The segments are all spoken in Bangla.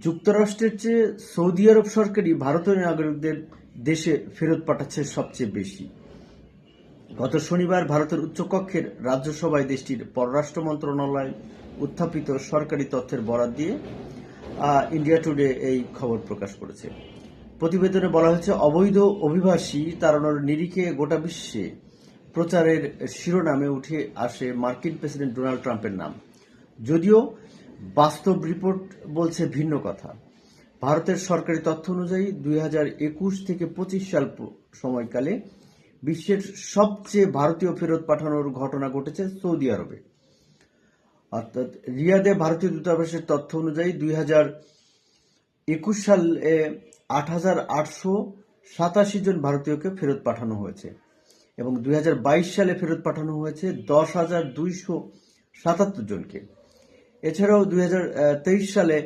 যুক্তরাষ্ট্রের চেয়ে সৌদি আরব সরকারই ভারতীয় নাগরিকদের দেশে ফেরত পাঠাচ্ছে সবচেয়ে বেশি। গত শনিবার ভারতের উচ্চকক্ষের রাজ্যসভায় দেশটির পররাষ্ট্র মন্ত্রণালয় উত্থাপিত সরকারি তথ্যের বরাত দিয়ে ইন্ডিয়া টুডে এই খবর প্রকাশ করেছে। প্রতিবেদনে বলা হয়েছে, অবৈধ অভিবাসী তাড়ানোর নিরিখে গোটা বিশ্বে প্রচারের শিরোনামে উঠে আসে মার্কিন প্রেসিডেন্ট ডোনাল্ড ট্রাম্পের নাম। যদিও বাস্তব রিপোর্ট বলছে ভিন্ন কথা। ভারতের সরকারি তথ্য অনুযায়ী 2021 থেকে 25 সাল সময়কালে বিশ্বের সবচেয়ে ভারতীয় ফেরত পাঠানোর ঘটনা ঘটেছে সৌদি আরবে। অর্থাৎ রিয়াদে ভারতীয় দূতাবাসের তথ্য অনুযায়ী 2021 সালে 8,887 জন ভারতীয়কে ফেরত পাঠানো হয়েছে এবং 2022 সালে ফেরত পাঠানো হয়েছে 10,277 জনকে। এছাড়াও 2023 সালে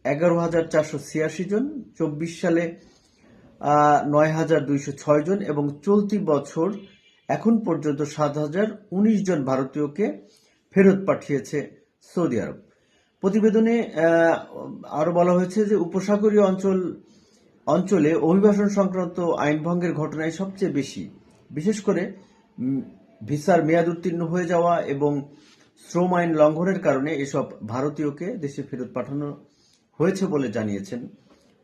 11,486 জন, 24 সালে 9,206 জন এবং চলতি বছর এখন পর্যন্ত 7,019 জন ভারতীয়কে ফেরত পাঠিয়েছে সৌদি আরব। প্রতিবেদনে আরো বলা হয়েছে যে উপসাগরীয় অঞ্চলে অভিবাসন সংক্রান্ত আইন ভঙ্গের ঘটনাই সবচেয়ে বেশি, বিশেষ করে ভিসার মেয়াদ উত্তীর্ণ হয়ে যাওয়া এবং শ্রম আইন লঙ্ঘনের কারণে এসব ভারতীয়কে দেশে ফেরত পাঠানো হয়েছে বলে জানিয়েছেন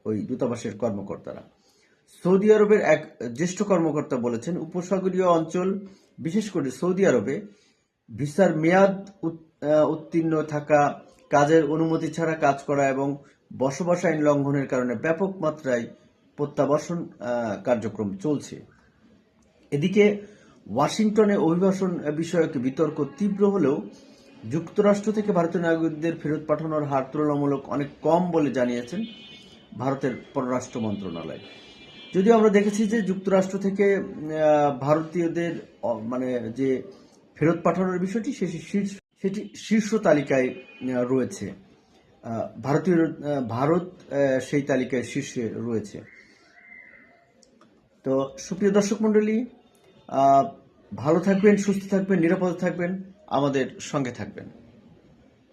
ওই দূতাবাসের কর্মকর্তারা। সৌদি আরবের এক জ্যেষ্ঠ কর্মকর্তা বলেছেন, উপসাগরীয় অঞ্চল বিশেষ করে সৌদি আরবে ভিসার মেয়াদ উত্তীর্ণ থাকা, কাজের অনুমতি ছাড়া কাজ করা এবং বসবাস আইন লঙ্ঘনের কারণে ব্যাপক মাত্রায় প্রত্যাবাসন কার্যক্রম চলছে। এদিকে ওয়াশিংটনে অভিবাসন বিষয়ক বিতর্ক তীব্র হলেও যুক্তরাষ্ট্র থেকে ভারতীয় নাগরিকদের ফেরত পাঠানোর হার তুলনামূলক অনেক কম বলে জানিয়েছেন ভারতের পররাষ্ট্র মন্ত্রণালয়। যদিও আমরা দেখেছি যে যুক্তরাষ্ট্র থেকে ভারতীয়দের যে ফেরত পাঠানোর বিষয়টি সেটি শীর্ষ তালিকায় রয়েছে। ভারত সেই তালিকায় শীর্ষে রয়েছে। তো সুপ্রিয় দর্শক মণ্ডলী, ভালো থাকবেন, সুস্থ থাকবেন, নিরাপদে থাকবেন, আমাদের সঙ্গে থাকবেন।